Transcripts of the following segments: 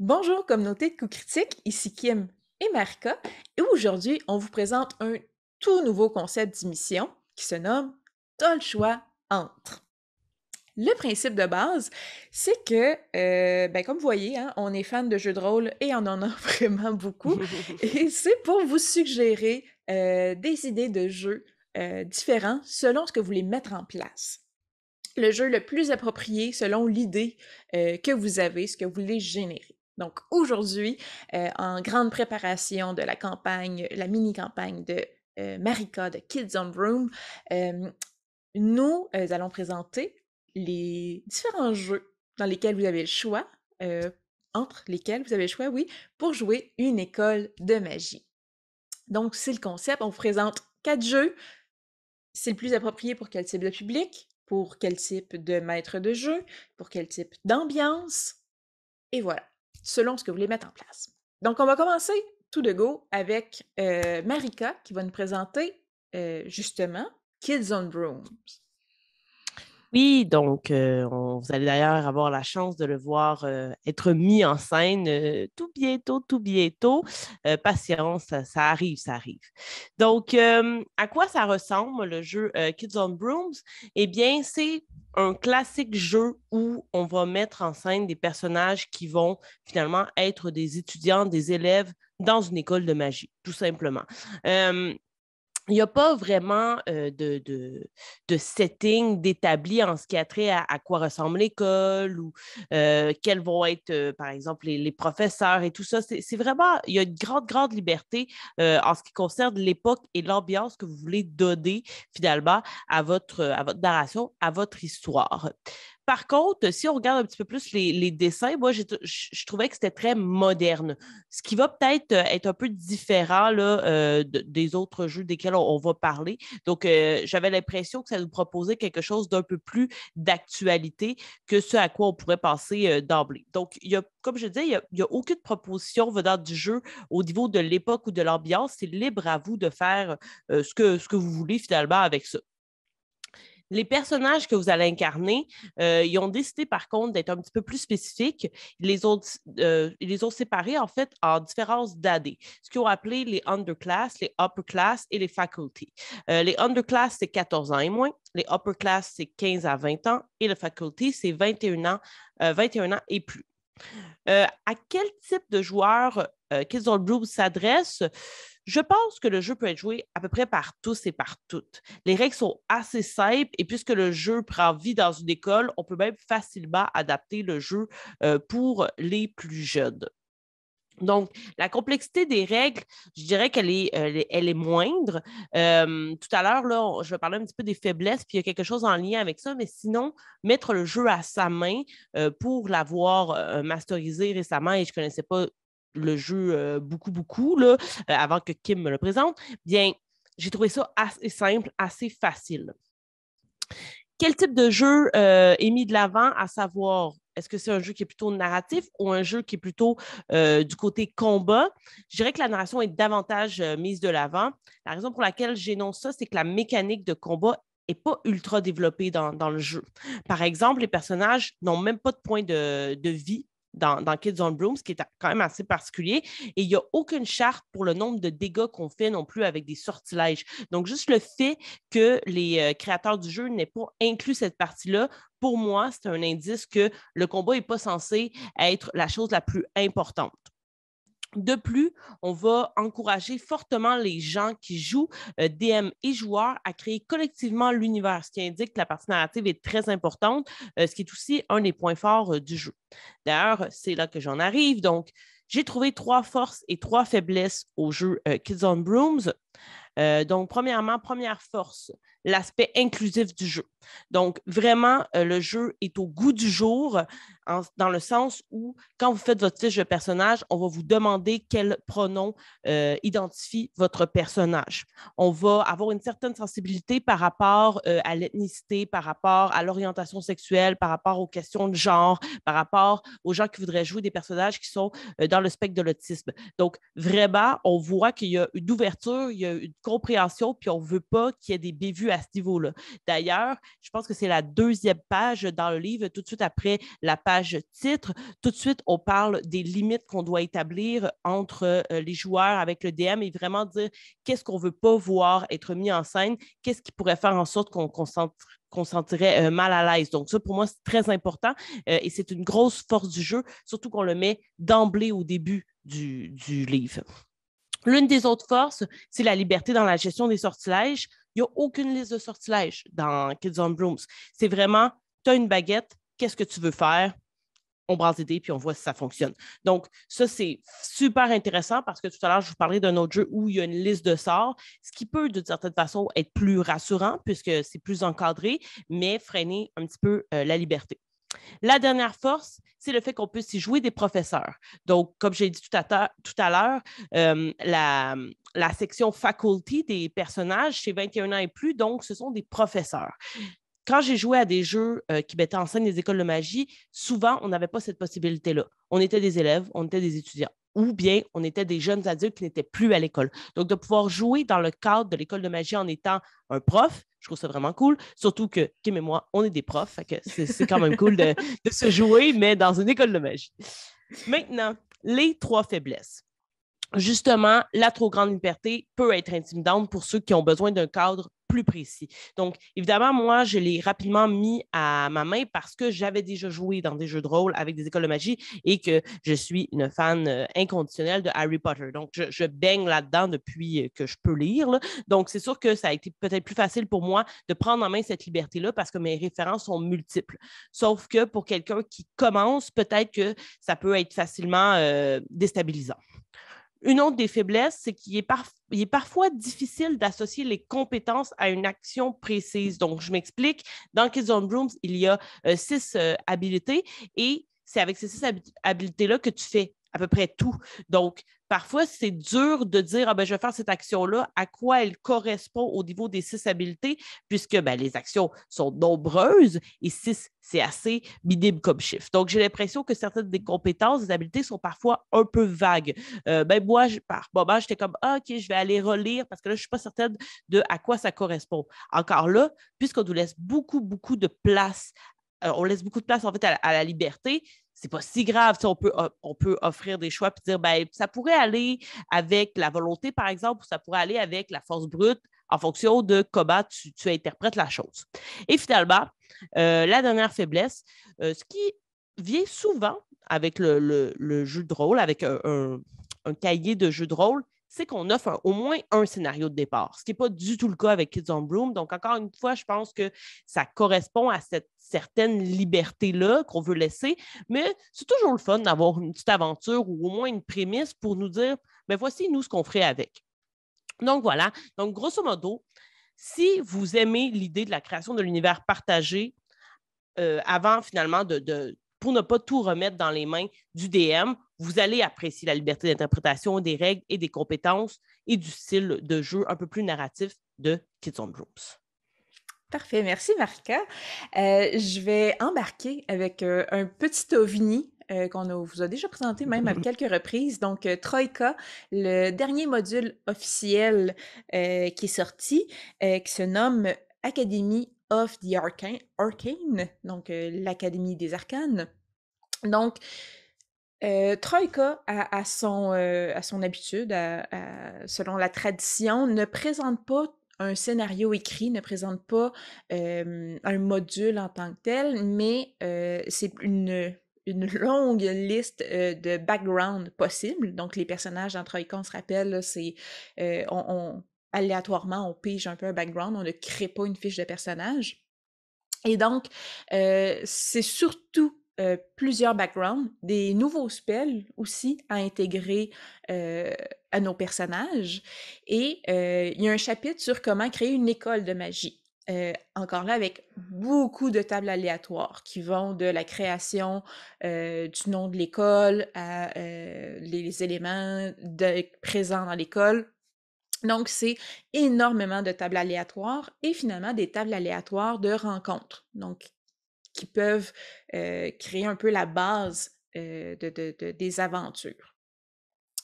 Bonjour communauté de coups critiques, ici Kim et Marika, et aujourd'hui on vous présente un tout nouveau concept d'émission qui se nomme T'as le choix entre. Le principe de base, c'est que, comme vous voyez, hein, on est fan de jeux de rôle et on en a vraiment beaucoup, et c'est pour vous suggérer des idées de jeux différents selon ce que vous voulez mettre en place. Le jeu le plus approprié selon l'idée que vous avez, ce que vous voulez générer. Donc aujourd'hui, en grande préparation de la campagne, la mini-campagne de Marika de Kids on Broom, nous allons présenter les différents jeux dans lesquels vous avez le choix, euh, entre lesquels vous avez le choix, oui, pour jouer une école de magie. Donc c'est le concept, on vous présente 4 jeux, c'est le plus approprié pour quel type de public, pour quel type de maître de jeu, pour quel type d'ambiance, et voilà, selon ce que vous voulez mettre en place. Donc, on va commencer tout de go avec Marika qui va nous présenter justement Kids on Brooms. Oui, donc vous allez d'ailleurs avoir la chance de le voir être mis en scène tout bientôt, tout bientôt. Patience, ça arrive, ça arrive. Donc, à quoi ça ressemble le jeu Kids on Brooms? Eh bien, c'est un classique jeu où on va mettre en scène des personnages qui vont finalement être des étudiants, des élèves dans une école de magie, tout simplement. Il n'y a pas vraiment de setting d'établi en ce qui a trait à quoi ressemble l'école ou quels vont être, par exemple, les professeurs et tout ça. C'est vraiment, il y a une grande, grande liberté en ce qui concerne l'époque et l'ambiance que vous voulez donner finalement à votre narration, à votre histoire. Par contre, si on regarde un petit peu plus les dessins, moi, je trouvais que c'était très moderne. Ce qui va peut-être être un peu différent là, des autres jeux desquels on va parler. Donc, j'avais l'impression que ça nous proposait quelque chose d'un peu plus d'actualité que ce à quoi on pourrait penser d'emblée. Donc, comme je disais, il y a aucune proposition venant du jeu au niveau de l'époque ou de l'ambiance. C'est libre à vous de faire ce que vous voulez finalement avec ça. Les personnages que vous allez incarner, ils ont décidé par contre d'être un petit peu plus spécifiques. Ils les ont séparés en fait en différences d'AD, ce qu'ils ont appelé les underclass, les upper class et les faculty. Les underclass, c'est 14 ans et moins. Les upper class, c'est 15 à 20 ans. Et le faculty, c'est 21 ans, 21 ans et plus. À quel type de joueur Kids on Blue s'adresse? Je pense que le jeu peut être joué à peu près par tous et par toutes. Les règles sont assez simples et puisque le jeu prend vie dans une école, on peut même facilement adapter le jeu pour les plus jeunes. Donc, la complexité des règles, je dirais qu'elle est moindre. Tout à l'heure, là, je vais parler un petit peu des faiblesses, puis il y a quelque chose en lien avec ça, mais sinon, mettre le jeu à sa main pour l'avoir masterisé récemment, et je ne connaissais pas le jeu beaucoup, beaucoup, là, avant que Kim me le présente, bien, j'ai trouvé ça assez simple, assez facile. Quel type de jeu est mis de l'avant, à savoir, est-ce que c'est un jeu qui est plutôt narratif ou un jeu qui est plutôt du côté combat? Je dirais que la narration est davantage mise de l'avant. La raison pour laquelle j'énonce ça, c'est que la mécanique de combat n'est pas ultra développée dans le jeu. Par exemple, les personnages n'ont même pas de point de vie dans Kids on Broom, ce qui est quand même assez particulier. Et il n'y a aucune charte pour le nombre de dégâts qu'on fait non plus avec des sortilèges. Donc, juste le fait que les créateurs du jeu n'aient pas inclus cette partie-là, pour moi, c'est un indice que le combat n'est pas censé être la chose la plus importante. De plus, on va encourager fortement les gens qui jouent, DM et joueurs, à créer collectivement l'univers, ce qui indique que la partie narrative est très importante, ce qui est aussi un des points forts du jeu. D'ailleurs, c'est là que j'en arrive. Donc, j'ai trouvé 3 forces et 3 faiblesses au jeu Kids on Brooms. Donc, premièrement, première force, l'aspect inclusif du jeu. Donc, vraiment, le jeu est au goût du jour dans le sens où, quand vous faites votre fiche de personnage, on va vous demander quel pronom identifie votre personnage. On va avoir une certaine sensibilité par rapport à l'ethnicité, par rapport à l'orientation sexuelle, par rapport aux questions de genre, par rapport aux gens qui voudraient jouer des personnages qui sont dans le spectre de l'autisme. Donc, vraiment, on voit qu'il y a une ouverture, il y a une compréhension, puis on ne veut pas qu'il y ait des bévues à ce niveau-là. D'ailleurs, je pense que c'est la deuxième page dans le livre, tout de suite après la page titre. Tout de suite, on parle des limites qu'on doit établir entre les joueurs avec le DM et vraiment dire qu'est-ce qu'on ne veut pas voir être mis en scène, qu'est-ce qui pourrait faire en sorte qu'on sentirait mal à l'aise. Donc ça, pour moi, c'est très important et c'est une grosse force du jeu, surtout qu'on le met d'emblée au début du livre. L'une des autres forces, c'est la liberté dans la gestion des sortilèges. Il n'y a aucune liste de sortilèges dans Kids on Brooms. C'est vraiment, tu as une baguette, qu'est-ce que tu veux faire? On brasse des dés puis on voit si ça fonctionne. Donc, ça, c'est super intéressant parce que tout à l'heure, je vous parlais d'un autre jeu où il y a une liste de sorts, ce qui peut, d'une certaine façon, être plus rassurant puisque c'est plus encadré, mais freiner un petit peu la liberté. La dernière force, c'est le fait qu'on puisse y jouer des professeurs. Donc, comme j'ai dit tout à l'heure, la section faculty des personnages, c'est 21 ans et plus, donc ce sont des professeurs. Quand j'ai joué à des jeux qui mettaient en scène des écoles de magie, souvent, on n'avait pas cette possibilité-là. On était des élèves, on était des étudiants, ou bien on était des jeunes adultes qui n'étaient plus à l'école. Donc, de pouvoir jouer dans le cadre de l'école de magie en étant un prof, je trouve ça vraiment cool. Surtout que Kim et moi, on est des profs, fait que c'est quand même cool de se jouer, mais dans une école de magie. Maintenant, les 3 faiblesses. Justement, la trop grande liberté peut être intimidante pour ceux qui ont besoin d'un cadre plus précis. Donc, évidemment, moi, je l'ai rapidement mis à ma main parce que j'avais déjà joué dans des jeux de rôle avec des écoles de magie et que je suis une fan inconditionnelle de Harry Potter. Donc, je baigne là-dedans depuis que je peux lire, là. Donc, c'est sûr que ça a été peut-être plus facile pour moi de prendre en main cette liberté-là parce que mes références sont multiples. Sauf que pour quelqu'un qui commence, peut-être que ça peut être facilement déstabilisant. Une autre des faiblesses, c'est qu'il est parfois difficile d'associer les compétences à une action précise. Donc, je m'explique. Dans Kids on Brooms, il y a 6 habiletés et c'est avec ces 6 habiletés-là que tu fais à peu près tout. Donc, parfois, c'est dur de dire, ah ben, je vais faire cette action-là, à quoi elle correspond au niveau des 6 habiletés, puisque ben, les actions sont nombreuses et 6, c'est assez minime comme chiffre. Donc, j'ai l'impression que certaines des compétences, des habiletés sont parfois un peu vagues. Ben, moi, par moment, j'étais comme, ah, OK, je vais aller relire parce que là, je ne suis pas certaine de à quoi ça correspond. Encore là, puisqu'on nous laisse beaucoup, beaucoup de place, on laisse beaucoup de place, en fait, à la liberté, c'est pas si grave. On peut offrir des choix et dire, ben, ça pourrait aller avec la volonté, par exemple, ou ça pourrait aller avec la force brute en fonction de comment tu interprètes la chose. Et finalement, la dernière faiblesse, ce qui vient souvent avec le jeu de rôle, avec un cahier de jeu de rôle, c'est qu'on offre au moins un scénario de départ, ce qui n'est pas du tout le cas avec Kids on Broom. Donc, encore une fois, je pense que ça correspond à cette certaine liberté-là qu'on veut laisser, mais c'est toujours le fun d'avoir une petite aventure ou au moins une prémisse pour nous dire, ben voici nous ce qu'on ferait avec. Donc, voilà. Donc, grosso modo, si vous aimez l'idée de la création de l'univers partagé, avant finalement pour ne pas tout remettre dans les mains du DM, vous allez apprécier la liberté d'interprétation des règles et des compétences et du style de jeu un peu plus narratif de Kids on Brooms. Parfait, merci Marika. Je vais embarquer avec un petit ovni vous a déjà présenté même à quelques reprises. Donc, Troïka, le dernier module officiel qui est sorti, qui se nomme Academy of the Arcane, donc l'Académie des Arcanes. Donc, Troïka, à son habitude, selon la tradition, ne présente pas un scénario écrit, ne présente pas un module en tant que tel, mais c'est une longue liste de background possibles. Donc, les personnages dans Troïka, on se rappelle, là, c'est aléatoirement, on pige un peu un background, on ne crée pas une fiche de personnage. Et donc, c'est surtout plusieurs backgrounds, des nouveaux spells aussi à intégrer à nos personnages. Et il y a un chapitre sur comment créer une école de magie. Encore là, avec beaucoup de tables aléatoires qui vont de la création du nom de l'école à les éléments présents dans l'école. Donc, c'est énormément de tables aléatoires et finalement des tables aléatoires de rencontres, donc qui peuvent créer un peu la base des aventures.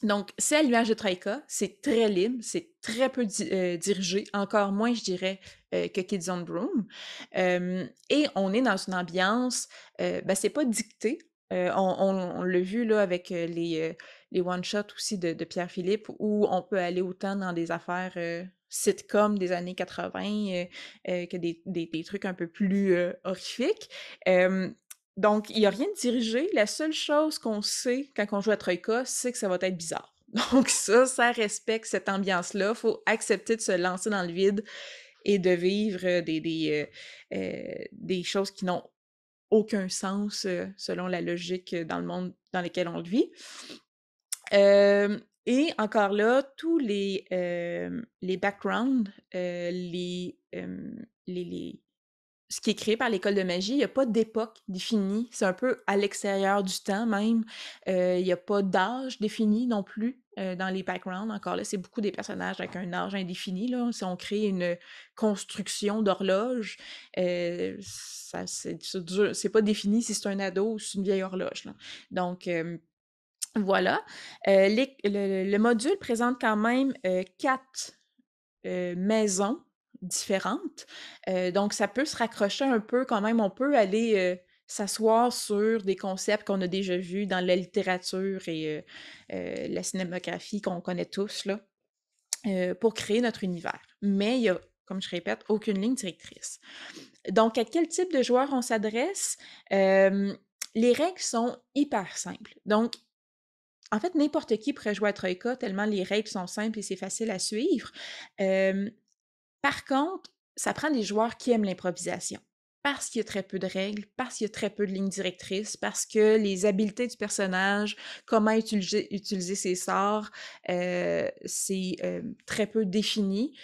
Donc, c'est à l'image de Troïka, c'est très libre, c'est très peu dirigé, encore moins, je dirais, que Kids on Broom. Et on est dans une ambiance, ben, c'est pas dicté. On l'a vu là avec les one-shots aussi de Pierre-Philippe, où on peut aller autant dans des affaires sitcom des années 80 que des trucs un peu plus horrifiques. Euh, donc, il n'y a rien de dirigé. La seule chose qu'on sait quand on joue à Troïka, c'est que ça va être bizarre. Donc ça respecte cette ambiance-là. Il faut accepter de se lancer dans le vide et de vivre des choses qui n'ont aucun sens selon la logique dans le monde dans lequel on le vit. Et encore là, tous les backgrounds, ce qui est créé par l'école de magie, il n'y a pas d'époque définie. C'est un peu à l'extérieur du temps même. Il n'y a pas d'âge défini non plus dans les backgrounds. Encore là, c'est beaucoup des personnages avec un âge indéfini. Là. Si on crée une construction d'horloge, c'est pas défini si c'est un ado ou si c'est une vieille horloge. Là. Donc, voilà. Le module présente quand même 4 maisons différentes. Donc, ça peut se raccrocher un peu quand même. On peut aller s'asseoir sur des concepts qu'on a déjà vus dans la littérature et la cinématographie qu'on connaît tous là, pour créer notre univers. Mais il y a, comme je répète, aucune ligne directrice. Donc, à quel type de joueur on s'adresse? Les règles sont hyper simples. Donc, en fait, n'importe qui pourrait jouer à Troïka tellement les règles sont simples et c'est facile à suivre. Par contre, ça prend des joueurs qui aiment l'improvisation. Parce qu'il y a très peu de règles, parce qu'il y a très peu de lignes directrices, parce que les habiletés du personnage, comment utiliser ses sorts, c'est très peu défini.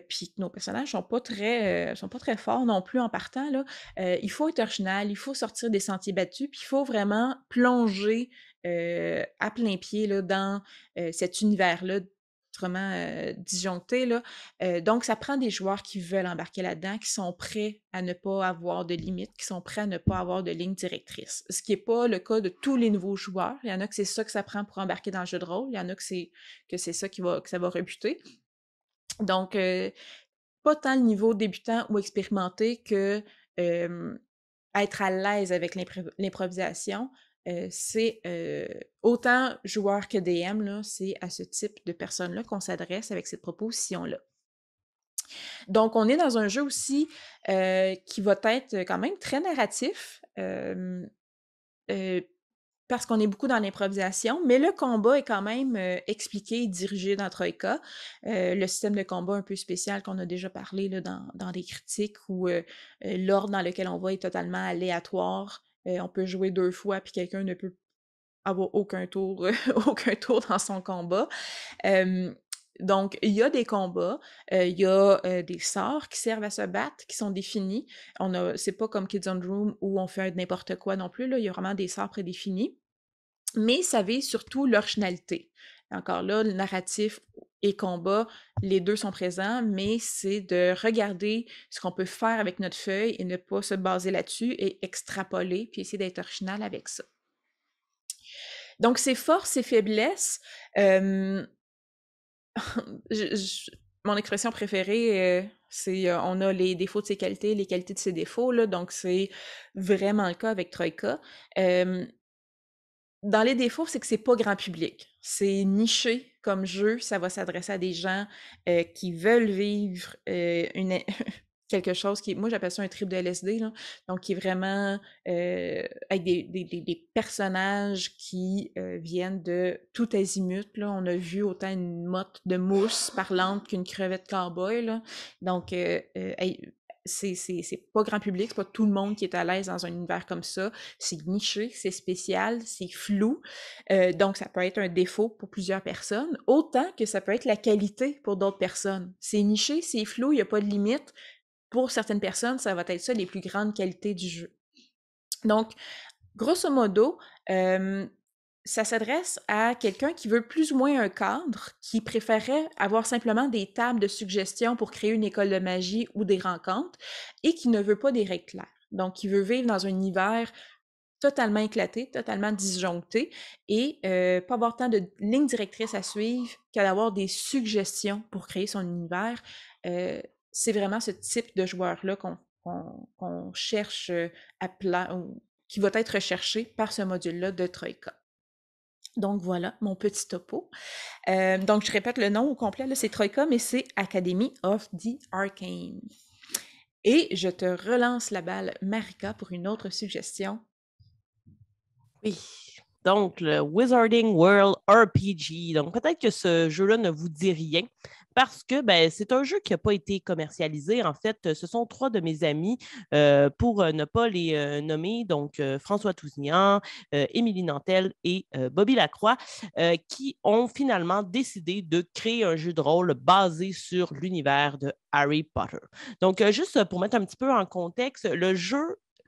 Puis nos personnages sont pas très forts non plus en partant. Là. Il faut être original, il faut sortir des sentiers battus, puis il faut vraiment plonger à plein pied là, dans cet univers-là vraiment disjoncté. Là. Donc, ça prend des joueurs qui veulent embarquer là-dedans, qui sont prêts à ne pas avoir de limites, qui sont prêts à ne pas avoir de ligne directrice. Ce qui n'est pas le cas de tous les nouveaux joueurs. Il y en a que c'est ça que ça prend pour embarquer dans le jeu de rôle. Il y en a que c'est ça que ça va rebuter. Donc, pas tant le niveau débutant ou expérimenté que être à l'aise avec l'improvisation. C'est autant joueur que DM, là, c'est à ce type de personnes-là qu'on s'adresse avec cette proposition-là. Donc, on est dans un jeu aussi qui va être quand même très narratif, parce qu'on est beaucoup dans l'improvisation, mais le combat est quand même expliqué et dirigé dans Troïka. Le système de combat un peu spécial qu'on a déjà parlé là, dans des critiques où l'ordre dans lequel on va est totalement aléatoire. On peut jouer 2 fois, puis quelqu'un ne peut avoir aucun tour, aucun tour dans son combat. Donc, il y a des combats, il y a des sorts qui servent à se battre, qui sont définis. C'est pas comme Kids on Room où on fait n'importe quoi non plus. Là. Il y a vraiment des sorts prédéfinis. Mais ça vise surtout l'originalité. Encore là, le narratif et combat, les deux sont présents, mais c'est de regarder ce qu'on peut faire avec notre feuille et ne pas se baser là-dessus et extrapoler, puis essayer d'être original avec ça. Donc, ses forces et faiblesses, mon expression préférée, c'est on a les défauts de ses qualités, les qualités de ses défauts, là, donc c'est vraiment le cas avec Troïka. Dans les défauts, c'est que c'est pas grand public. C'est niché comme jeu, ça va s'adresser à des gens qui veulent vivre quelque chose qui, moi j'appelle ça un trip de LSD, là, donc qui est vraiment avec des personnages qui viennent de tout azimut. Là. On a vu autant une motte de mousse parlante qu'une crevette cowboy. Là. Donc, c'est pas grand public, c'est pas tout le monde qui est à l'aise dans un univers comme ça. C'est niché, c'est spécial, c'est flou. Donc, ça peut être un défaut pour plusieurs personnes, autant que ça peut être la qualité pour d'autres personnes. C'est niché, c'est flou, il n'y a pas de limite. Pour certaines personnes, ça va être ça les plus grandes qualités du jeu. Donc, grosso modo, ça s'adresse à quelqu'un qui veut plus ou moins un cadre, qui préférerait avoir simplement des tables de suggestions pour créer une école de magie ou des rencontres, et qui ne veut pas des règles claires. Donc, qui veut vivre dans un univers totalement éclaté, totalement disjoncté et pas avoir tant de lignes directrices à suivre qu'à d'avoir des suggestions pour créer son univers. C'est vraiment ce type de joueur-là qu'on cherche qui va être recherché par ce module-là de Troïka. Donc voilà, mon petit topo. Donc je répète le nom au complet, là, c'est Troïka, mais c'est Academy of the Arcane. Et je te relance la balle, Marika, pour une autre suggestion. Oui. Donc, le Wizarding World RPG. Donc, peut-être que ce jeu-là ne vous dit rien parce que c'est un jeu qui n'a pas été commercialisé. En fait, ce sont 3 de mes amis, pour ne pas les nommer, donc François Tousignan, Émilie Nantel et Bobby Lacroix, qui ont finalement décidé de créer un jeu de rôle basé sur l'univers de Harry Potter. Donc, juste pour mettre un petit peu en contexte,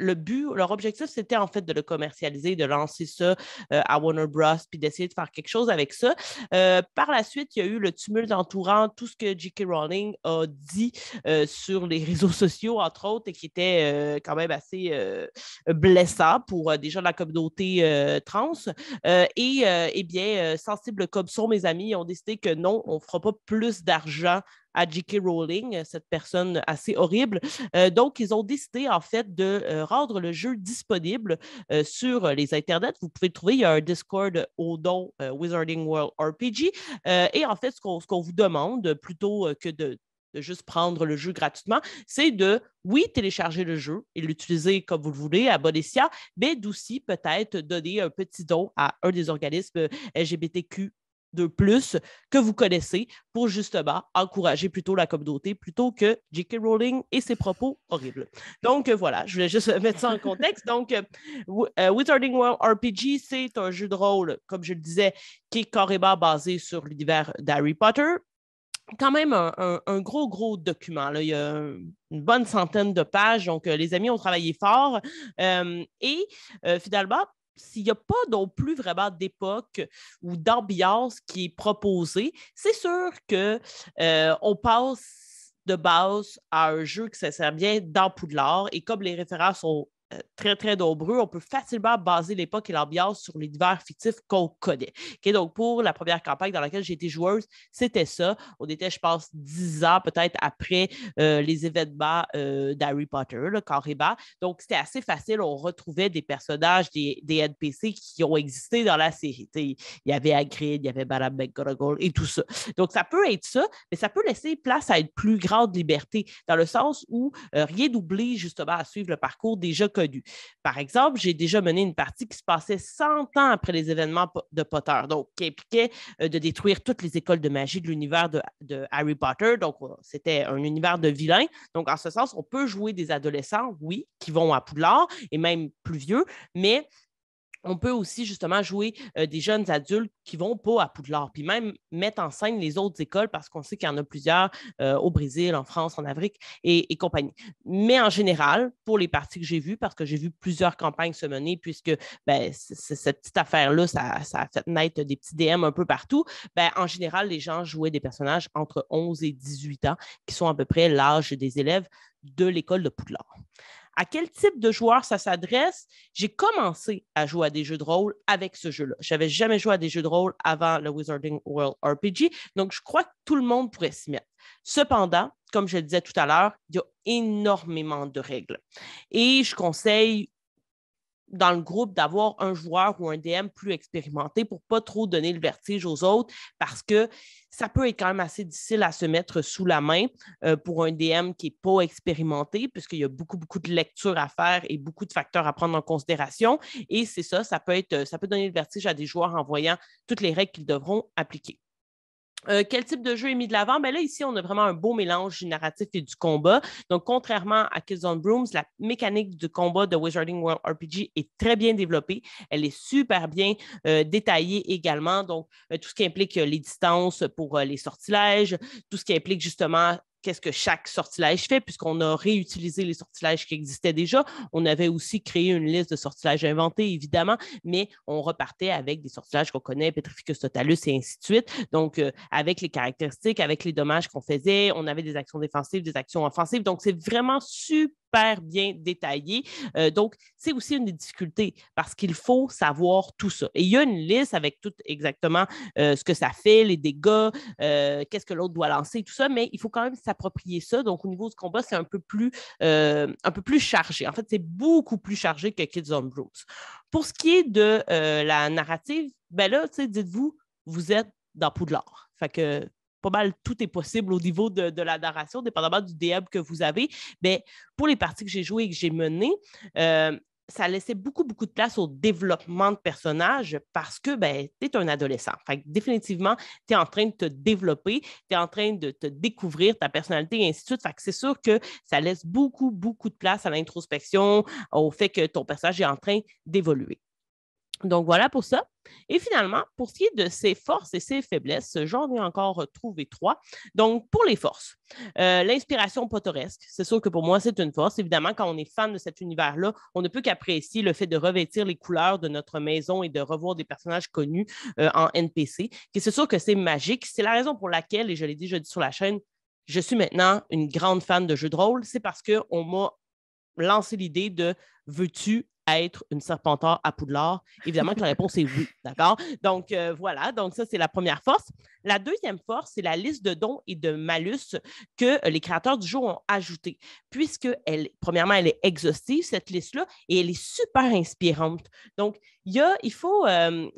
leur objectif, c'était en fait de le commercialiser, de lancer ça à Warner Bros. Puis d'essayer de faire quelque chose avec ça. Par la suite, il y a eu le tumulte entourant tout ce que J.K. Rowling a dit sur les réseaux sociaux, entre autres, et qui était quand même assez blessant pour déjà la communauté trans. Eh bien, sensibles comme sont mes amis, ont décidé que non, on ne fera pas plus d'argent à J.K. Rowling, cette personne assez horrible. Donc, ils ont décidé, en fait, de rendre le jeu disponible sur les internets. Vous pouvez le trouver, il y a un Discord au nom Wizarding World RPG. Et en fait, ce qu'on vous demande, plutôt que de juste prendre le jeu gratuitement, c'est de, oui, télécharger le jeu et l'utiliser comme vous le voulez, à bon escient, mais d'aussi peut-être donner un petit don à un des organismes LGBTQ de plus que vous connaissez pour justement encourager plutôt la communauté plutôt que J.K. Rowling et ses propos horribles. Donc voilà, je voulais juste mettre ça en contexte. Donc, Wizarding World RPG, c'est un jeu de rôle, comme je le disais, qui est carrément basé sur l'univers d'Harry Potter. Quand même un gros document. Là. Il y a une bonne centaine de pages, donc les amis ont travaillé fort. Finalement, s'il n'y a pas non plus vraiment d'époque ou d'ambiance qui est proposée, c'est sûr qu'on passe de base à un jeu qui se sert bien dans Poudlard. Et comme les références sont très, très nombreux, on peut facilement baser l'époque et l'ambiance sur l'univers fictif qu'on connaît. Okay, donc, pour la première campagne dans laquelle j'ai été joueuse, c'était ça. On était, je pense, 10 ans peut-être après les événements d'Harry Potter, là, carrément. Donc, c'était assez facile. On retrouvait des personnages, des NPC qui ont existé dans la série. Il y avait Hagrid, il y avait Madame McGonagall et tout ça. Donc, ça peut être ça, mais ça peut laisser place à une plus grande liberté, dans le sens où rien n'oblige justement à suivre le parcours déjà connu. Par exemple, j'ai déjà mené une partie qui se passait 100 ans après les événements de Potter, donc qui impliquait de détruire toutes les écoles de magie de l'univers de Harry Potter. Donc, c'était un univers de vilains. Donc, en ce sens, on peut jouer des adolescents, oui, qui vont à Poudlard et même plus vieux, mais on peut aussi justement jouer des jeunes adultes qui vont pas à Poudlard, puis même mettre en scène les autres écoles parce qu'on sait qu'il y en a plusieurs au Brésil, en France, en Afrique et compagnie. Mais en général, pour les parties que j'ai vues, parce que j'ai vu plusieurs campagnes se mener, puisque cette petite affaire-là, ça a fait naître des petits DM un peu partout, en général, les gens jouaient des personnages entre 11 et 18 ans, qui sont à peu près l'âge des élèves de l'école de Poudlard. À quel type de joueur ça s'adresse? J'ai commencé à jouer à des jeux de rôle avec ce jeu-là. Je n'avais jamais joué à des jeux de rôle avant le Wizarding World RPG, donc je crois que tout le monde pourrait s'y mettre. Cependant, comme je le disais tout à l'heure, il y a énormément de règles. Et je conseille dans le groupe d'avoir un joueur ou un DM plus expérimenté pour ne pas trop donner le vertige aux autres, parce que ça peut être quand même assez difficile à se mettre sous la main pour un DM qui n'est pas expérimenté, puisqu'il y a beaucoup de lecture à faire et beaucoup de facteurs à prendre en considération. Et c'est ça, ça peut donner le vertige à des joueurs en voyant toutes les règles qu'ils devront appliquer. Quel type de jeu est mis de l'avant? Là, ici, on a vraiment un beau mélange du narratif et du combat. Donc, contrairement à Kids on Brooms, la mécanique du combat de Wizarding World RPG est très bien développée. Elle est super bien détaillée également. Donc, tout ce qui implique les distances pour les sortilèges, tout ce qui implique justement qu'est-ce que chaque sortilège fait, puisqu'on a réutilisé les sortilèges qui existaient déjà. On avait aussi créé une liste de sortilèges inventés, évidemment, mais on repartait avec des sortilèges qu'on connaît, Petrificus Totalus et ainsi de suite. Donc, avec les caractéristiques, avec les dommages qu'on faisait, on avait des actions défensives, des actions offensives. Donc, c'est vraiment super super bien détaillé. Donc, c'est aussi une des difficultés parce qu'il faut savoir tout ça. Et il y a une liste avec tout exactement ce que ça fait, les dégâts, qu'est-ce que l'autre doit lancer, tout ça, mais il faut quand même s'approprier ça. Donc, au niveau du combat, c'est un peu plus chargé. En fait, c'est beaucoup plus chargé que Kids on Brooms. Pour ce qui est de la narrative, ben là, dites-vous, vous êtes dans Poudlard. Fait que pas mal tout est possible au niveau de la narration, dépendamment du DM que vous avez. Mais pour les parties que j'ai jouées et que j'ai menées, ça laissait beaucoup, beaucoup de place au développement de personnages parce que ben, tu es un adolescent. Fait que définitivement, tu es en train de te développer, tu es en train de te découvrir ta personnalité et ainsi de suite. Fait que c'est sûr que ça laisse beaucoup, beaucoup de place à l'introspection, au fait que ton personnage est en train d'évoluer. Donc, voilà pour ça. Et finalement, pour ce qui est de ses forces et ses faiblesses, j'en ai encore trouvé 3. Donc, pour les forces, l'inspiration potteresque, c'est sûr que pour moi, c'est une force. Évidemment, quand on est fan de cet univers-là, on ne peut qu'apprécier le fait de revêtir les couleurs de notre maison et de revoir des personnages connus en NPC. Et c'est sûr que c'est magique. C'est la raison pour laquelle, et je l'ai déjà dit sur la chaîne, je suis maintenant une grande fan de jeux de rôle. C'est parce qu'on m'a lancé l'idée de « veux-tu être une Serpentard à Poudlard? » Évidemment que la réponse est oui, d'accord? Donc, voilà, donc ça, c'est la première force. La deuxième force, c'est la liste de dons et de malus que les créateurs du jeu ont ajouté, puisque, premièrement, elle est exhaustive, cette liste-là, et elle est super inspirante. Donc, il faut,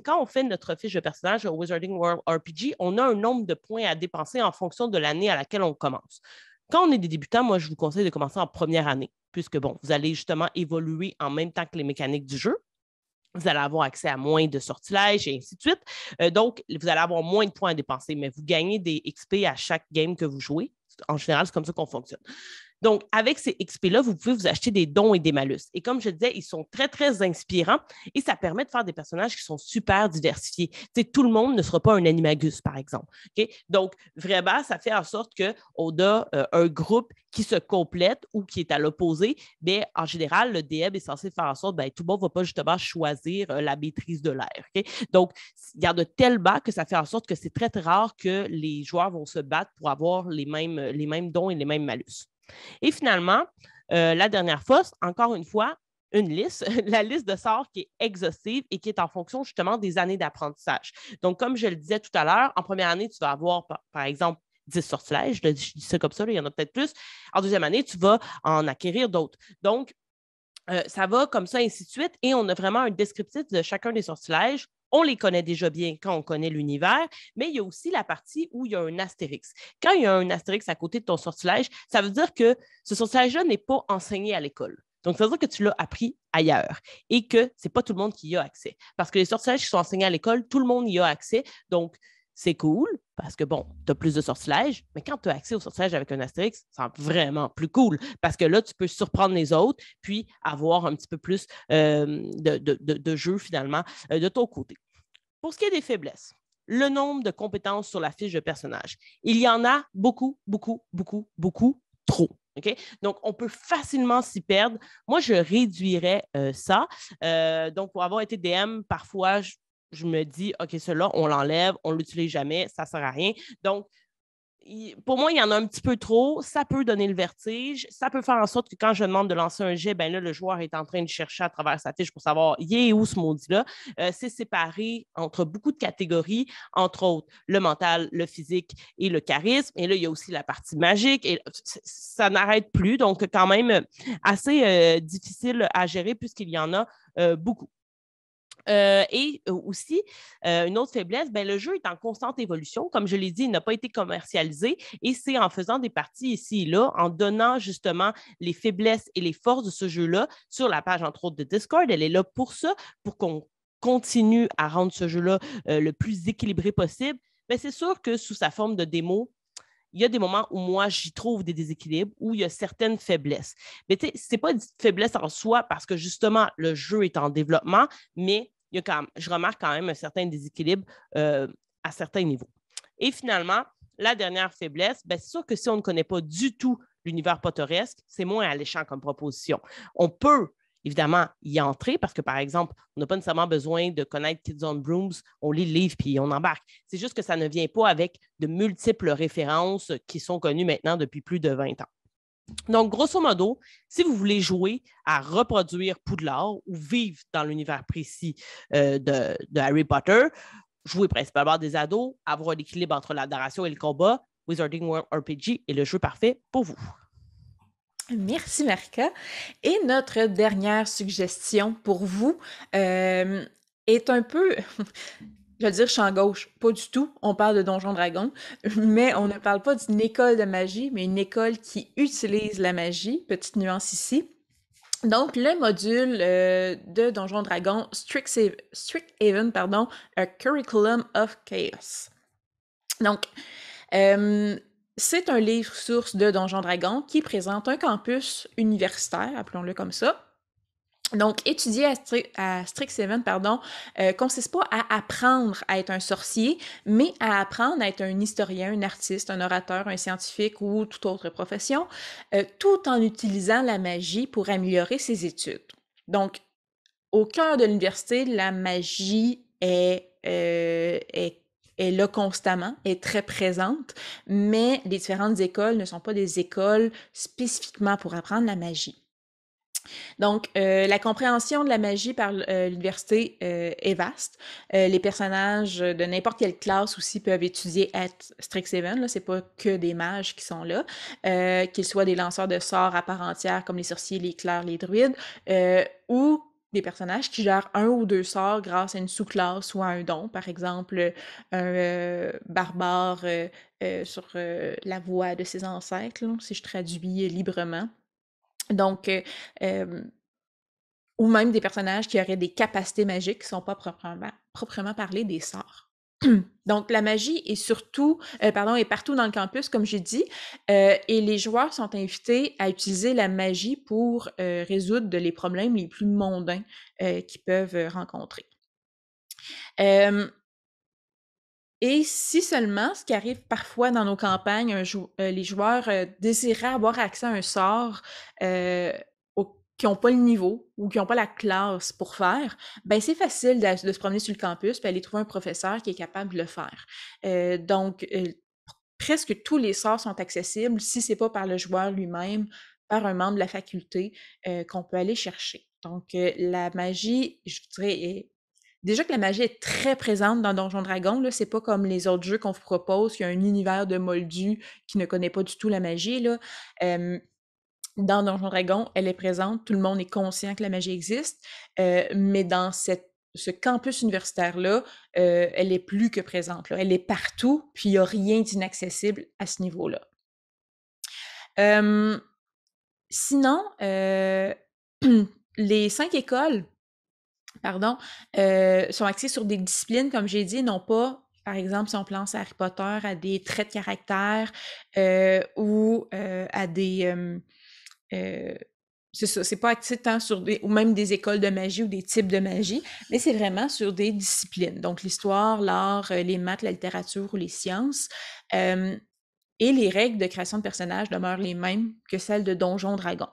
quand on fait notre fiche de personnage au Wizarding World RPG, on a un nombre de points à dépenser en fonction de l'année à laquelle on commence. Quand on est des débutants, moi, je vous conseille de commencer en première année, puisque, bon, vous allez justement évoluer en même temps que les mécaniques du jeu. Vous allez avoir accès à moins de sortilèges et ainsi de suite. Donc, vous allez avoir moins de points à dépenser, mais vous gagnez des XP à chaque game que vous jouez. En général, c'est comme ça qu'on fonctionne. Donc, avec ces XP-là, vous pouvez vous acheter des dons et des malus. Et comme je disais, ils sont très, très inspirants et ça permet de faire des personnages qui sont super diversifiés. T'sais, tout le monde ne sera pas un animagus, par exemple. Okay? Donc, vraiment, ça fait en sorte qu'on a un groupe qui se complète ou qui est à l'opposé. Mais en général, le DM est censé faire en sorte que tout le monde ne va pas justement choisir la maîtrise de l'air. Okay? Donc, il y a de tels bas que ça fait en sorte que c'est très, très rare que les joueurs vont se battre pour avoir les mêmes dons et les mêmes malus. Et finalement, la dernière force, encore une fois, une liste, la liste de sorts qui est exhaustive et qui est en fonction justement des années d'apprentissage. Donc, comme je le disais tout à l'heure, en première année, tu vas avoir, par exemple, 10 sortilèges, je dis ça comme ça, là, il y en a peut-être plus. En deuxième année, tu vas en acquérir d'autres. Donc, ça va comme ça, ainsi de suite. Et on a vraiment un descriptif de chacun des sortilèges. On les connaît déjà bien quand on connaît l'univers, mais il y a aussi la partie où il y a un astérix. Quand il y a un astérix à côté de ton sortilège, ça veut dire que ce sortilège-là n'est pas enseigné à l'école. Donc, ça veut dire que tu l'as appris ailleurs et que ce n'est pas tout le monde qui y a accès. Parce que les sortilèges qui sont enseignés à l'école, tout le monde y a accès. Donc, c'est cool parce que, bon, tu as plus de sortilèges, mais quand tu as accès aux sortilèges avec un astérix, c'est vraiment plus cool parce que là, tu peux surprendre les autres puis avoir un petit peu plus de jeu, finalement, de ton côté. Pour ce qui est des faiblesses, le nombre de compétences sur la fiche de personnage, il y en a beaucoup, beaucoup, beaucoup, beaucoup trop. Okay? Donc, on peut facilement s'y perdre. Moi, je réduirais ça. Donc, pour avoir été DM, parfois, je me dis, OK, celui-là, on l'enlève, on ne l'utilise jamais, ça ne sert à rien. Donc, pour moi, il y en a un petit peu trop. Ça peut donner le vertige. Ça peut faire en sorte que quand je demande de lancer un jet, ben là, le joueur est en train de chercher à travers sa fiche pour savoir, il est où ce maudit-là. C'est séparé entre beaucoup de catégories, entre autres le mental, le physique et le charisme. Et là, il y a aussi la partie magique. Et ça n'arrête plus. Donc, quand même, assez difficile à gérer puisqu'il y en a beaucoup. Et aussi, une autre faiblesse, ben, le jeu est en constante évolution. Comme je l'ai dit, il n'a pas été commercialisé et c'est en faisant des parties ici et là, en donnant justement les faiblesses et les forces de ce jeu-là sur la page, entre autres, de Discord. Elle est là pour ça, pour qu'on continue à rendre ce jeu-là le plus équilibré possible. Ben, c'est sûr que sous sa forme de démo, il y a des moments où moi, j'y trouve des déséquilibres, où il y a certaines faiblesses. Mais tu sais, ce n'est pas une faiblesse en soi parce que justement, le jeu est en développement, mais il y a quand même, je remarque quand même un certain déséquilibre à certains niveaux. Et finalement, la dernière faiblesse, ben, c'est sûr que si on ne connaît pas du tout l'univers potteresque, c'est moins alléchant comme proposition. On peut évidemment y entrer parce que, par exemple, on n'a pas nécessairement besoin de connaître Kids on Brooms, on lit le livre puis on embarque. C'est juste que ça ne vient pas avec de multiples références qui sont connues maintenant depuis plus de 20 ans. Donc, grosso modo, si vous voulez jouer à reproduire Poudlard ou vivre dans l'univers précis de Harry Potter, jouer principalement des ados, avoir un équilibre entre la narration et le combat, Wizarding World RPG est le jeu parfait pour vous. Merci, Marika. Et notre dernière suggestion pour vous est un peu, je vais dire champ gauche, pas du tout. On parle de Donjons Dragons, mais on ne parle pas d'une école de magie, mais une école qui utilise la magie. Petite nuance ici. Donc, le module de Donjons Dragons, Strixhaven, pardon, A Curriculum of Chaos. Donc, c'est un livre source de Donjons Dragons qui présente un campus universitaire, appelons-le comme ça. Donc, étudier à Strixhaven, pardon, consiste pas à apprendre à être un sorcier, mais à apprendre à être un historien, un artiste, un orateur, un scientifique ou toute autre profession, tout en utilisant la magie pour améliorer ses études. Donc, au cœur de l'université, la magie est là constamment, est très présente, mais les différentes écoles ne sont pas des écoles spécifiquement pour apprendre la magie. Donc, la compréhension de la magie par l'université est vaste. Les personnages de n'importe quelle classe aussi peuvent étudier à Strixhaven. Là, c'est pas que des mages qui sont là, qu'ils soient des lanceurs de sorts à part entière comme les sorciers, les clercs, les druides, ou des personnages qui gèrent un ou deux sorts grâce à une sous-classe ou à un don. Par exemple, un barbare sur la voie de ses ancêtres, là, si je traduis librement. Donc, ou même des personnages qui auraient des capacités magiques qui ne sont pas proprement parlés des sorts. Donc, la magie est est partout dans le campus, comme j'ai dit, et les joueurs sont invités à utiliser la magie pour résoudre les problèmes les plus mondains qu'ils peuvent rencontrer. Et si seulement, ce qui arrive parfois dans nos campagnes, les joueurs désiraient avoir accès à un sort qui n'ont pas le niveau ou qui n'ont pas la classe pour faire, ben c'est facile de se promener sur le campus et aller trouver un professeur qui est capable de le faire. Donc, presque tous les sorts sont accessibles si ce n'est pas par le joueur lui-même, par un membre de la faculté qu'on peut aller chercher. Donc, la magie, je dirais, déjà que la magie est très présente dans Donjons Dragons, là, c'est pas comme les autres jeux qu'on vous propose, qu'il y a un univers de moldus qui ne connaît pas du tout la magie, là. Dans Donjons Dragons, elle est présente, tout le monde est conscient que la magie existe, mais dans ce campus universitaire-là, elle est plus que présente, là. Elle est partout, puis il n'y a rien d'inaccessible à ce niveau-là. Sinon, les 5 écoles sont axés sur des disciplines, comme j'ai dit, non pas, par exemple, si on pense à Harry Potter, à des traits de caractère ou à des... c'est ça, c'est pas axé tant sur ou même des écoles de magie ou des types de magie, mais c'est vraiment sur des disciplines. Donc, l'histoire, l'art, les maths, la littérature ou les sciences. Et les règles de création de personnages demeurent les mêmes que celles de Donjons Dragons.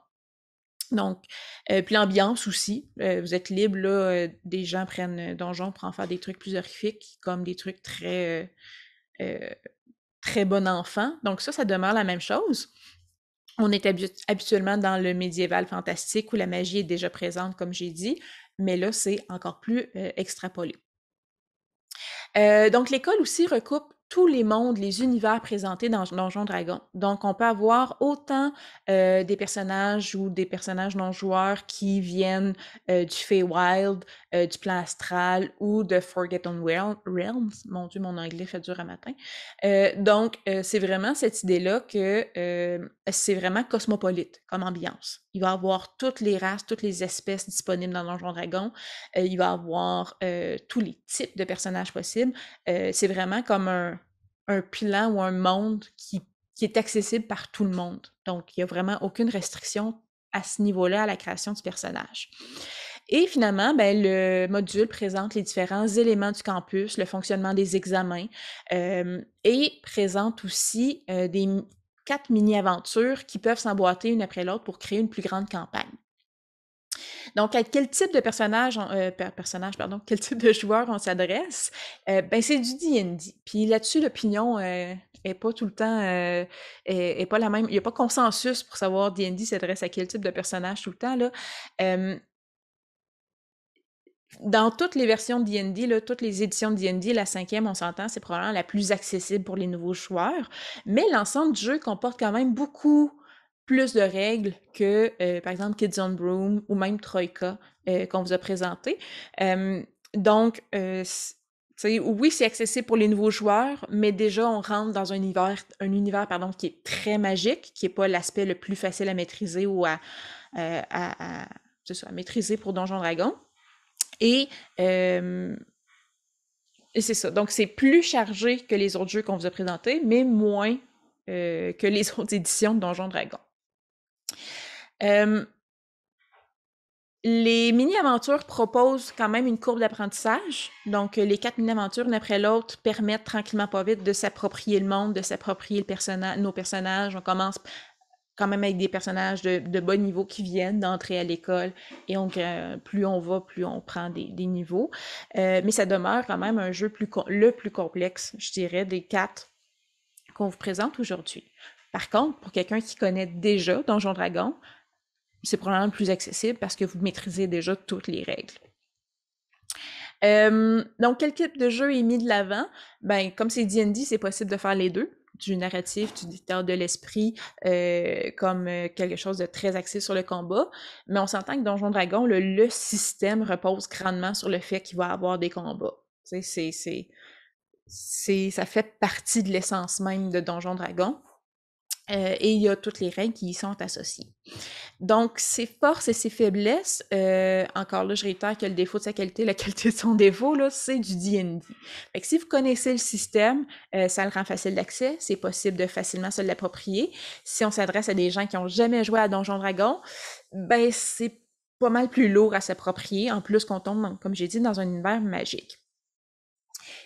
Donc, puis l'ambiance aussi, vous êtes libre, là, des gens prennent Donjon pour en faire des trucs plus horrifiques, comme des trucs très, très bon enfant. Donc ça demeure la même chose. On est habituellement dans le médiéval fantastique où la magie est déjà présente, comme j'ai dit, mais là, c'est encore plus extrapolé. Donc l'école aussi recoupe tous les mondes, les univers présentés dans Donjons Dragons. Donc, on peut avoir autant des personnages ou des personnages non-joueurs qui viennent du Feywild, du plan astral ou de Forgotten Realms. Mon Dieu, mon anglais fait dur à matin. Donc, c'est vraiment cette idée-là que c'est vraiment cosmopolite comme ambiance. Il va y avoir toutes les races, toutes les espèces disponibles dans Donjons Dragons. Il va y avoir tous les types de personnages possibles. C'est vraiment comme un plan ou un monde qui est accessible par tout le monde. Donc, il n'y a vraiment aucune restriction à ce niveau-là à la création du personnage. Et finalement, ben, le module présente les différents éléments du campus, le fonctionnement des examens, et présente aussi des 4 mini-aventures qui peuvent s'emboîter une après l'autre pour créer une plus grande campagne. Donc, à quel type de personnage, pardon, quel type de joueur on s'adresse? Ben, c'est du D&D. Puis là-dessus, l'opinion est pas tout le temps, est pas la même. Il n'y a pas consensus pour savoir D&D s'adresse à quel type de personnage tout le temps, là. Euh, Dans toutes les versions de D&D, là, toutes les éditions de D&D, la cinquième, on s'entend, c'est probablement la plus accessible pour les nouveaux joueurs. Mais l'ensemble du jeu comporte quand même beaucoup plus de règles que, par exemple, Kids on Broom ou même Troika qu'on vous a présenté. Donc, oui, c'est accessible pour les nouveaux joueurs, mais déjà, on rentre dans un univers pardon, qui est très magique, qui n'est pas l'aspect le plus facile à maîtriser ou c'est ça, à maîtriser pour Donjon Dragon. Et c'est ça. Donc, c'est plus chargé que les autres jeux qu'on vous a présentés, mais moins que les autres éditions de Donjon Dragon. Les mini-aventures proposent quand même une courbe d'apprentissage. Donc, les 4 mini-aventures, une après l'autre, permettent tranquillement pas vite de s'approprier le monde, de s'approprier nos personnages. On commence quand même avec des personnages de bas niveau qui viennent d'entrer à l'école. Et donc, plus on va, plus on prend des niveaux. Mais ça demeure quand même un jeu le plus complexe, je dirais, des 4 qu'on vous présente aujourd'hui. Par contre, pour quelqu'un qui connaît déjà Donjon Dragon, c'est probablement le plus accessible parce que vous maîtrisez déjà toutes les règles. Donc, quel type de jeu est mis de l'avant? Ben, comme c'est D&D, c'est possible de faire les deux. Du narratif, du dictat de l'esprit, comme quelque chose de très axé sur le combat. Mais on s'entend que Donjon Dragon, le système repose grandement sur le fait qu'il va y avoir des combats. Ça fait partie de l'essence même de Donjon Dragon. Et il y a toutes les règles qui y sont associées. Donc, ses forces et ses faiblesses, encore là, je réitère que le défaut de sa qualité, la qualité de son défaut, là, c'est du D&D. Fait que si vous connaissez le système, ça le rend facile d'accès, c'est possible de facilement se l'approprier. Si on s'adresse à des gens qui n'ont jamais joué à Donjon Dragon, ben c'est pas mal plus lourd à s'approprier, en plus qu'on tombe, comme j'ai dit, dans un univers magique.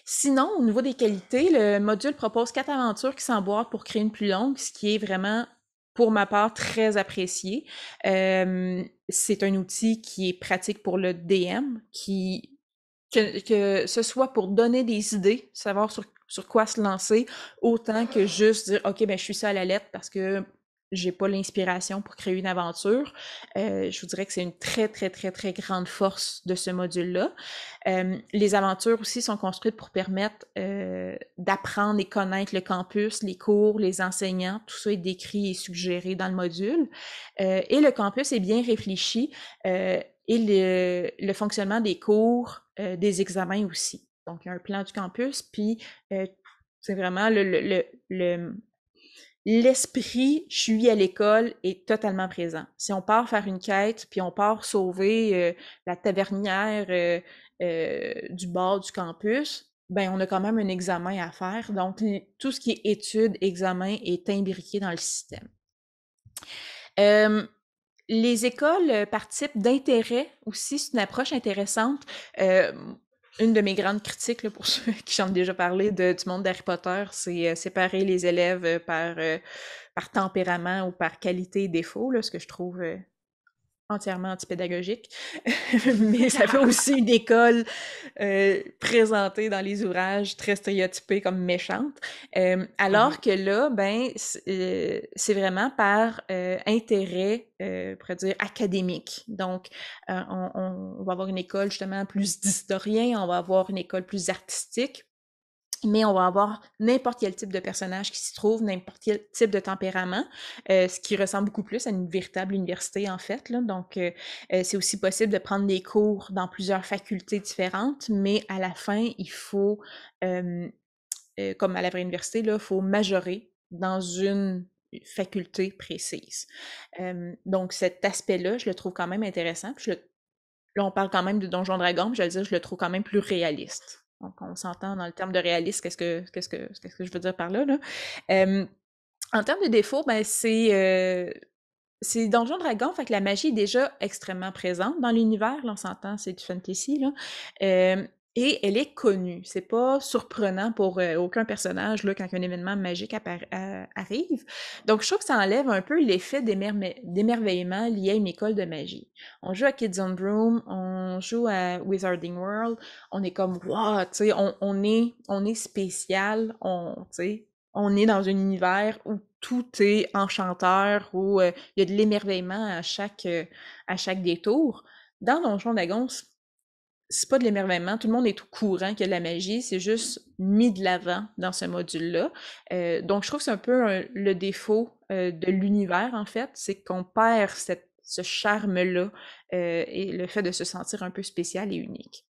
Sinon, au niveau des qualités, le module propose 4 aventures qui s'emboîtent pour créer une plus longue, ce qui est vraiment, pour ma part, très apprécié. C'est un outil qui est pratique pour le DM, que ce soit pour donner des idées, savoir sur quoi se lancer, autant que juste dire « Ok, ben je suis ça à la lettre parce que j'ai pas l'inspiration pour créer une aventure. » Je vous dirais que c'est une très, très, très, très grande force de ce module-là. Les aventures aussi sont construites pour permettre d'apprendre et connaître le campus, les cours, les enseignants. Tout ça est décrit et suggéré dans le module. Et le campus est bien réfléchi et le fonctionnement des cours, des examens aussi. Donc, il y a un plan du campus, puis c'est vraiment l'esprit « je suis à l'école » est totalement présent. Si on part faire une quête, puis on part sauver la tavernière du bord du campus, ben on a quand même un examen à faire. Donc, tout ce qui est études, examen est imbriqué dans le système. Les écoles par type d'intérêt aussi, c'est une approche intéressante. Une de mes grandes critiques, là, pour ceux qui j'en ai déjà parlé du monde d'Harry Potter, c'est séparer les élèves par tempérament ou par qualité et défaut, là, ce que je trouve entièrement antipédagogique. Mais ça fait aussi une école présentée dans les ouvrages très stéréotypée comme méchante. Alors que là, ben, c'est vraiment par intérêt, on pourrait dire, académique. Donc, on va avoir une école justement plus d'historiens, on va avoir une école plus artistique, mais on va avoir n'importe quel type de personnage qui s'y trouve, n'importe quel type de tempérament, ce qui ressemble beaucoup plus à une véritable université, en fait, là. Donc, c'est aussi possible de prendre des cours dans plusieurs facultés différentes, mais à la fin, il faut, comme à la vraie université, il faut majorer dans une faculté précise. Donc, cet aspect-là, je le trouve quand même intéressant. Puis là, on parle quand même de Donjon Dragon, puis je vais le dire, je le trouve quand même plus réaliste. Donc, on s'entend dans le terme de réaliste, qu'est-ce que je veux dire par là, là? En termes de défauts, ben c'est Donjon Dragon, fait que la magie est déjà extrêmement présente dans l'univers, là, on s'entend, c'est du fantasy, là. et elle est connue. C'est pas surprenant pour aucun personnage là, quand un événement magique arrive. Donc, je trouve que ça enlève un peu l'effet d'émerveillement lié à une école de magie. On joue à Kids on Broom, on joue à Wizarding World, on est comme, wow, tu sais, on est spécial, tu sais, on est dans un univers où tout est enchanteur, où il y a de l'émerveillement à chaque détour. Dans Donjons Dragons, c'est pas de l'émerveillement, tout le monde est au courant qu'il y a de la magie, c'est juste mis de l'avant dans ce module-là. Donc, je trouve que c'est un peu le défaut de l'univers, en fait, c'est qu'on perd ce charme-là et le fait de se sentir un peu spécial et unique.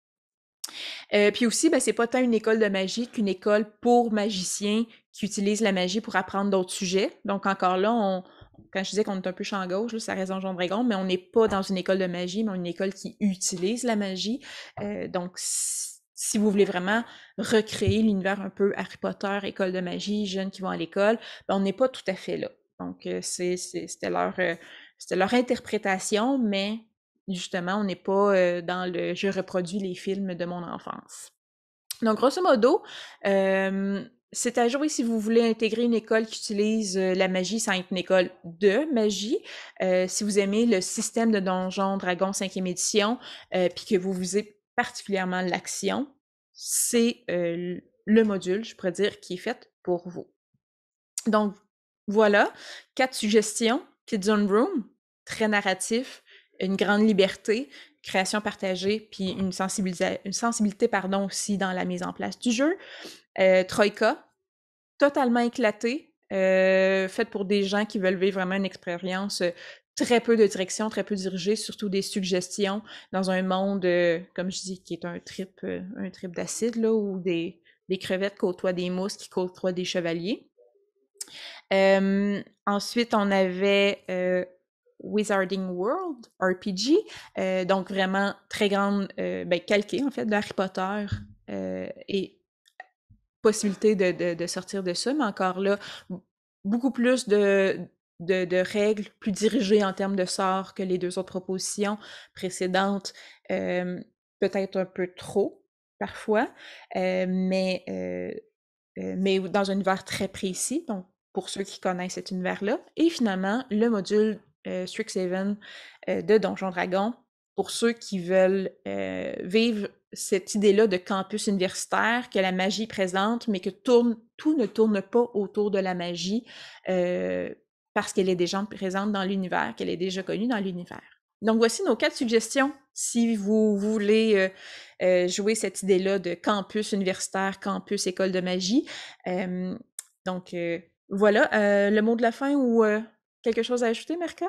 Puis aussi, ben, c'est pas tant une école de magie qu'une école pour magiciens qui utilisent la magie pour apprendre d'autres sujets. Donc encore là, quand je disais qu'on est un peu champ gauche, là, ça reste Donjons Dragons, mais on n'est pas dans une école de magie, mais une école qui utilise la magie. Donc, si vous voulez vraiment recréer l'univers un peu Harry Potter, école de magie, jeunes qui vont à l'école, ben, on n'est pas tout à fait là. Donc, c'était leur interprétation, mais justement, on n'est pas dans le « je reproduis les films de mon enfance ». Donc, grosso modo, c'est à jouer si vous voulez intégrer une école qui utilise la magie sans être une école de magie. Si vous aimez le système de Donjons Dragons 5e édition, puis que vous visez particulièrement l'action, c'est le module, je pourrais dire, qui est fait pour vous. Donc, voilà, 4 suggestions. Kids on Room, très narratif, une grande liberté, création partagée, puis une sensibilité aussi dans la mise en place du jeu. Troïka, totalement éclaté, faite pour des gens qui veulent vivre vraiment une expérience très peu de direction, très peu dirigée, surtout des suggestions dans un monde, comme je dis, qui est un trip d'acide, là, où des crevettes côtoient des mousses qui côtoient des chevaliers. Ensuite, on avait Wizarding World RPG, donc vraiment très grande, calquée en fait de Harry Potter et possibilité de sortir de ça, mais encore là, beaucoup plus de règles, plus dirigées en termes de sorts que les 2 autres propositions précédentes, peut-être un peu trop parfois, mais dans un univers très précis, donc pour ceux qui connaissent cet univers-là. Et finalement, le module Strixhaven de Donjons Dragons, pour ceux qui veulent vivre cette idée-là de campus universitaire, que la magie présente, mais que tout ne tourne pas autour de la magie parce qu'elle est déjà présente dans l'univers, qu'elle est déjà connue dans l'univers. Donc voici nos 4 suggestions si vous voulez jouer cette idée-là de campus universitaire, campus école de magie. Donc voilà, le mot de la fin ou quelque chose à ajouter, Merca?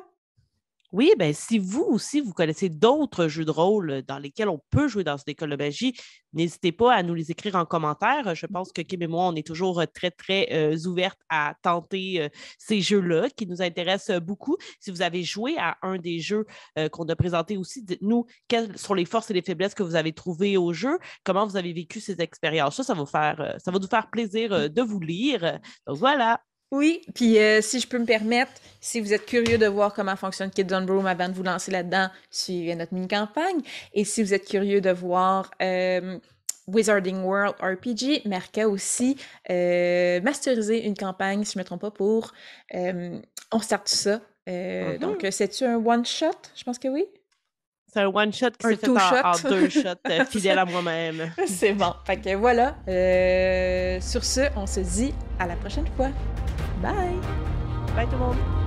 Oui, bien, si vous aussi, vous connaissez d'autres jeux de rôle dans lesquels on peut jouer dans une école de magie, n'hésitez pas à nous les écrire en commentaire. Je pense que Kim et moi, on est toujours très, très ouvertes à tenter ces jeux-là qui nous intéressent beaucoup. Si vous avez joué à un des jeux qu'on a présentés aussi, dites-nous quelles sont les forces et les faiblesses que vous avez trouvées au jeu, comment vous avez vécu ces expériences. Ça va nous faire plaisir de vous lire. Donc voilà. Oui, puis si je peux me permettre, si vous êtes curieux de voir comment fonctionne Kids on Broom avant de vous lancer là-dedans, suivez notre mini-campagne. Et si vous êtes curieux de voir Wizarding World RPG, Merca aussi masterisé une campagne, si je ne me trompe pas, pour On start ça. Donc, c'est-tu un one-shot? Je pense que oui. C'est un one-shot qui s'est fait en 2 shots, fidèle à moi-même. C'est bon. Fait que voilà. Sur ce, on se dit à la prochaine fois. Bye! Bye tout le monde!